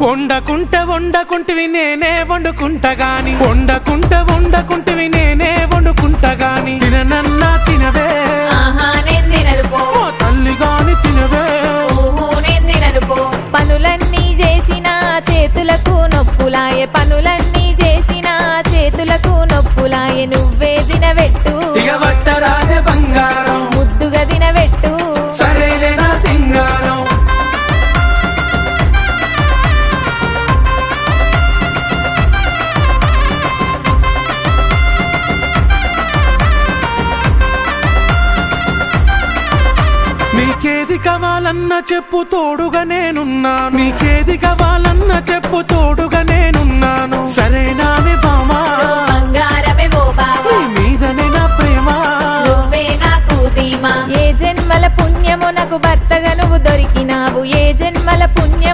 వండకుంటివి నేనే వండుకుంటా గాని వండకుంటివి నేనే వండుకుంటా గాని తిననన్నా తినవే నేను తినను పో తల్లి గాని తినవే నేను తినను పో పనులన్నీ చేసిన చేతులకు నొప్పులాయే పనులన్నీ చేసిన చేతులకు నొప్పులాయే నువ్వే తినబెట్టు ఇక వట్టరాజ బంగారం ముద్దుగా తినబెట్టు సరేలే నా సింగారం నీకేది కావాలన్నా చెప్పు తోడుగా నేనున్నాను నీకేది కావాలన్నా చెప్పు తోడుగా నేనున్నాను సరేనానే బామా బంగారమే ఓ బావా మీదనే నా ప్రేమ నువ్వే నాకు ధీమా ఏ జన్మల పుణ్యము నాకు భర్తగా నువ్వు దొరికినావు ఏ జన్మ